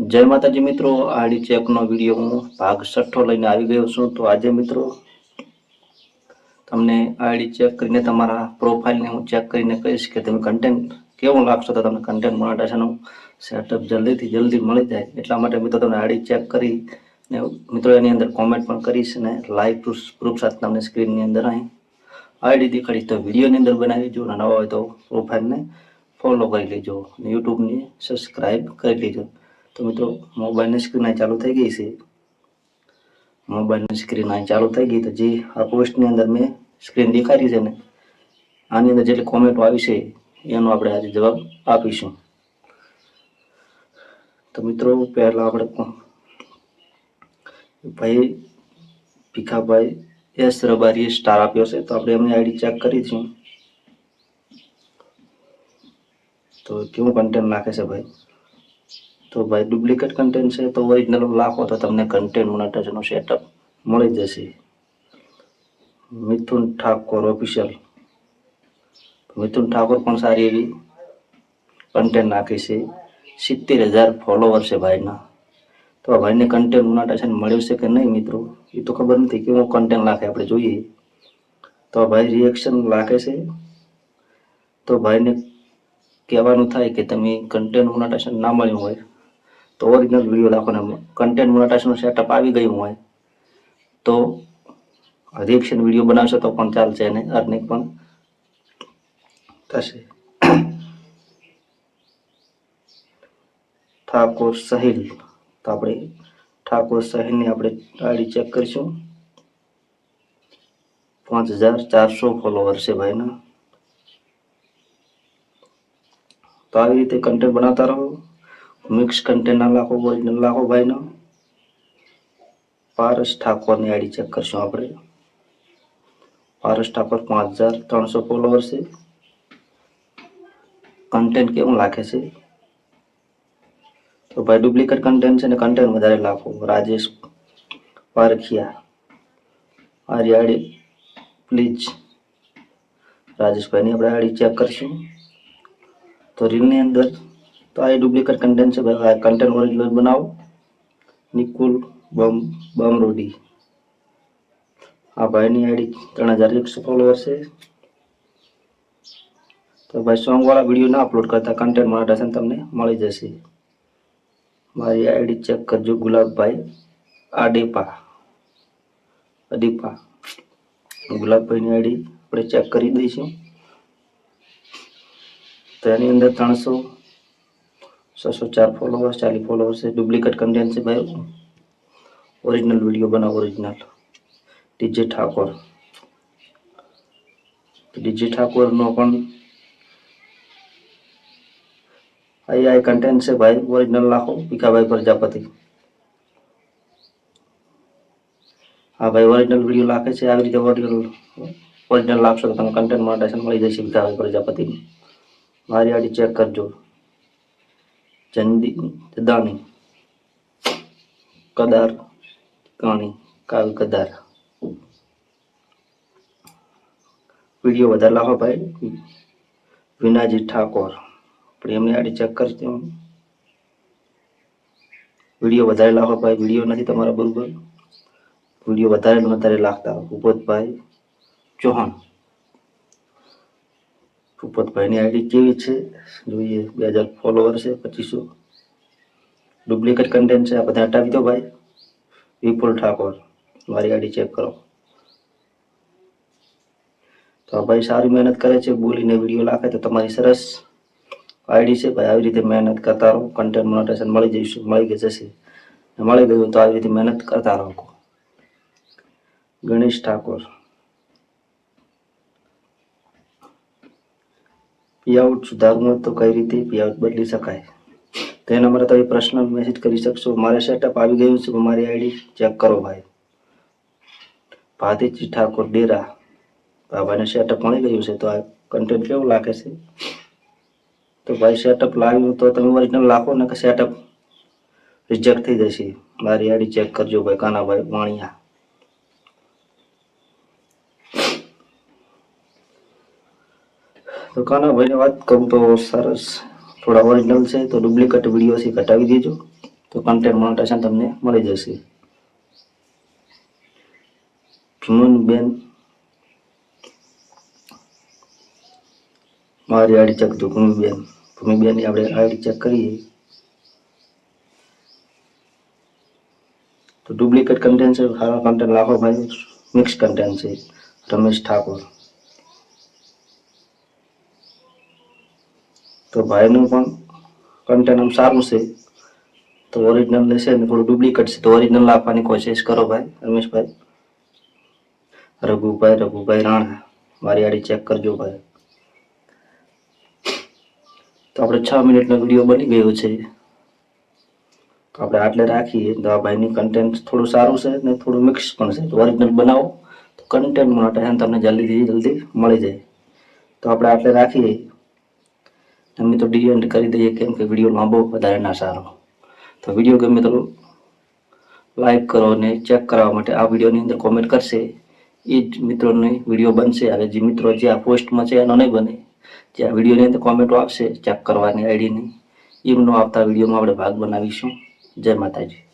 જય માતાજી મિત્રો, આડી ચેકનો વિડીયો હું ભાગ 6 લઈને આવી ગયો છું. તો આજે મિત્રો તમને આઈડી ચેક કરીને તમારા પ્રોફાઇલને હું ચેક કરીને કહીશ કે તમે કન્ટેન્ટ કેવું લાગશો, તો તમને કન્ટેન્ટ મોનેટાઇઝેશનનું સેટઅપ જલ્દીથી જલ્દી મળી જાય. એટલા માટે મિત્રો તમને આઈડી ચેક કરી ને મિત્રો એની અંદર કોમેન્ટ પણ કરીશ ને લાઈવ પ્રૂફ સાથે તમને સ્ક્રીનની અંદર અહીં આઈડી દેખાડીશ. તો વિડીયોની અંદર બનાવી લેજો, નવા હોય તો પ્રોફાઇલને ફોલો કરી લેજો, યુટ્યુબને સબસ્ક્રાઈબ કરી લેજો. તો મિત્રો મોબાઈલની સ્ક્રીન અહીં ચાલુ થઈ ગઈ છે. મોબાઈલની સ્ક્રીન અહીં ચાલુ થઈ ગઈ. તો જે આ પોસ્ટની અંદર મેં સ્ક્રીન દેખાડી છે ને, આની અંદર જેટલી કોમેન્ટો આવી છે એનો આપણે આજે જવાબ આપીશું. તો મિત્રો પહેલા આપણે ભાઈ ભીખાભાઈ એસ રબારીએ સ્ટાર આપ્યો છે, તો આપણે એમની આઈડી ચેક કરીશું તો કેવું કન્ટેન્ટ નાખે છે ભાઈ. તો ભાઈ ડુપ્લિકેટ કન્ટેન્ટ છે, તો ઓરિજિનલ લાખો તો તમને કન્ટેન્ટ મોનેટાઇઝેશનનું સેટઅપ મળી જશે. મિથુન ઠાકોર ઓફિશિયલ, મિથુન ઠાકોર પણ સારી એવી કન્ટેન્ટ નાખે છે. 70,000 ફોલોવર છે ભાઈના. તો આ ભાઈને કન્ટેન્ટ મોનેટાઇઝેશન મળ્યું છે કે નહીં મિત્રો એ તો ખબર નથી. કેવું કન્ટેન્ટ નાખે આપણે જોઈએ. તો આ ભાઈ રિએક્શન નાખે છે. તો ભાઈને કહેવાનું થાય કે તમે કન્ટેન્ટ મોનેટાઇઝેશન ના મળ્યું હોય તો ઓરિજિનલ વિડીયો રાખો ને કન્ટેન્ટ મોનેટાઇઝેશનનું સેટઅપ આવી ગયું હોય તો રિએક્શન વિડીયો બનાવશો તો પણ ચાલશે અને અર્નિંગ પણ થશે. ઠાકોર સહિલ, તો આપણે ઠાકોર સહિલની આપણે આઈડી ચેક કરીશું. 5,400 ફોલોવર છે ભાઈના. તો આવી રીતે કન્ટેન્ટ બનાવતા રહો. મિક્સ કન્ટેન્ટ ના લાખો, ઓરિજિનલ લાખો ભાઈનો. પારસ ઠાકોરની આઈડી ચેક કરશું આપણે. પારસ ઠાકોર 5,300 ફોલોવર છે. કન્ટેન્ટ કેવું લાગે છે તો ભાઈ ડુપ્લિકેટ કન્ટેન્ટ છે ને કન્ટેન્ટ વધારે લાખો. રાજેશ પારખિયા, આરી આઈડી પ્લીઝ રાજેશભાઈની આપણે આઈડી ચેક કરીશું. તો રીલની અંદર તો આ ડુપ્લિકેટ કન્ટેન્ટ છે ભાઈ. કન્ટેન્ટ ઓરિજિનલ બનાવો. નિકુલ બમરોડી, આ ભાઈની આઈડી 3,100 ફોલોવર છે. તો ભાઈ સોંગ વાળા વિડીયો ના અપલોડ કરતા કન્ટેન્ટ મોનેટાઇઝેશન તમને મળી જશે. મારી આઈડી ચેક કરજો. ગુલાબભાઈ અડીપા, ગુલાબભાઈની આઈડી આપણે ચેક કરી દઈશું. તો એની અંદર 604 ફોલોવર્સ, 40 ફોલોવર્સ છે. ડુપ્લિકેટ કન્ટેન્ટ છે ભાઈ. ઓરિજિનલ વિડીયો બનાવો, ઓરિજિનલ. ડીજે ઠાકોર, ડીજે ઠાકોરનો પણ આ કન્ટેન્ટ છે ભાઈ. ઓરિજિનલ લાખો. ભીખાભાઈ પ્રજાપતિ, હા ભાઈ ઓરિજિનલ વિડીયો લાખે છે. આવી રીતે ઓરિજિનલ લાખશો તો તમે કન્ટેન્ટ મોનેટાઇઝેશન મળી જશે ભીખાભાઈ પ્રજાપતિ. મારી આઈડી ચેક કરજો. જદાની કદાર કાણી કાલ કદાર, વિડીયો વધારે લાખો ભાઈ. વિનાજી ઠાકોર, આપણે એમની આઈડી ચેક કરશું. વિડીયો વધારે લાખો ભાઈ. વિડીયો નથી તમારા બરોબર. વિડીયો વધારે લાખતા. ભૂપતભાઈ ચૌહાણ, ભૂપતભાઈની આઈડી કેવી છે જોઈએ. 2,000 ફોલોવર છે. 2500 ડુપ્લિકેટ કન્ટેન્ટ છે. આ બધા હટાવી દો ભાઈ. વિપુલ ઠાકોર, મારી આઈડી ચેક કરો. તો આ ભાઈ સારી મહેનત કરે છે. બોલીને વિડીયો લાખે તો તમારી સરસ આઈડી છે ભાઈ. આવી રીતે મહેનત કરતા રહો. કન્ટેન્ટ મોનેટાઇઝેશન મળી જશે. મળી ગયું તો આવી રીતે મહેનત કરતા રહો. ગણેશ ઠાકોર, પીઆઉટ સુધારવું હોય તો કઈ રીતે પીઆઉટ બદલી શકાય તો એના માટે તમે પર્સનલ મેસેજ કરી શકશો. મારે સેટઅપ આવી ગયું છે, મારી આઈડી ચેક કરો ભાઈ. ભાતીજી ઠાકોર ડેરા, ભાઈને સેટઅપ મળી ગયું છે. તો આ કન્ટેન્ટ કેવું લાગે છે તો ભાઈ સેટઅપ લાવ્યું તો તમે ઓરિજિનલ લાખો ને કે સેટઅપ રિજેક્ટ થઈ જશે. મારી આઈડી ચેક કરજો ભાઈ. કાનાભાઈ વાણિયા, તો કાનાભાઈને વાત કરું તો સરસ થોડા ઓરિજિનલ છે. તો ડુપ્લિકેટ વિડીયો છે ઘટાવી દેજો. તો કન્ટેન્ટ મોનેટાઇઝેશન તમને મળી જશે. ભીમુનબેન મારી આઈડી ચેક તો ભૂમિબેનની આપણે આઈડી ચેક કરીએ તો ડુપ્લિકેટ કન્ટેન્ટ છે, સારા કન્ટેન્ટ લાખો ભાઈ મિક્સ કન્ટેન્ટ છે. રમેશ ઠાકોર તો ભાઈનું પણ કન્ટેન્ટ આમ સારું છે, તો ઓરિજિનલ લેશે ને થોડું ડુપ્લિકેટ છે તો ઓરિજિનલ આપવાની કોશિશ કરો ભાઈ રમેશભાઈ. રઘુભાઈ રાણા મારી આઈડી ચેક કરજો ભાઈ. તો આપણે 6 મિનિટનો વિડીયો બની ગયો છે, તો આપણે આટલે રાખીએ. તો આ ભાઈની કન્ટેન્ટ થોડું સારું છે ને થોડું મિક્સ પણ છે, તો ઓરિજિનલ બનાવો તો કન્ટેન્ટ મોનેટાઇઝેશન તમને જલ્દી મળી જાય. તો આપણે આટલે રાખીએ. અમે તો ડી-એન્ડ કરી દઈએ કેમ કે વિડીયો લાંબો વધારે ના સારો. તો વિડીયો ગમે તો લાઈક કરો અને ચેક કરાવવા માટે આ વિડીયોની અંદર કોમેન્ટ કરશે એ જ મિત્રોને વિડીયો બનશે. હવે જે મિત્રો જે આ પોસ્ટમાં છે એનો નહીં બને, જે આ વિડીયોની અંદર કોમેન્ટો આવશે ચેક કરવાની આઈડીની, એમનો આવતા વિડીયોમાં આપણે ભાગ બનાવીશું. જય માતાજી.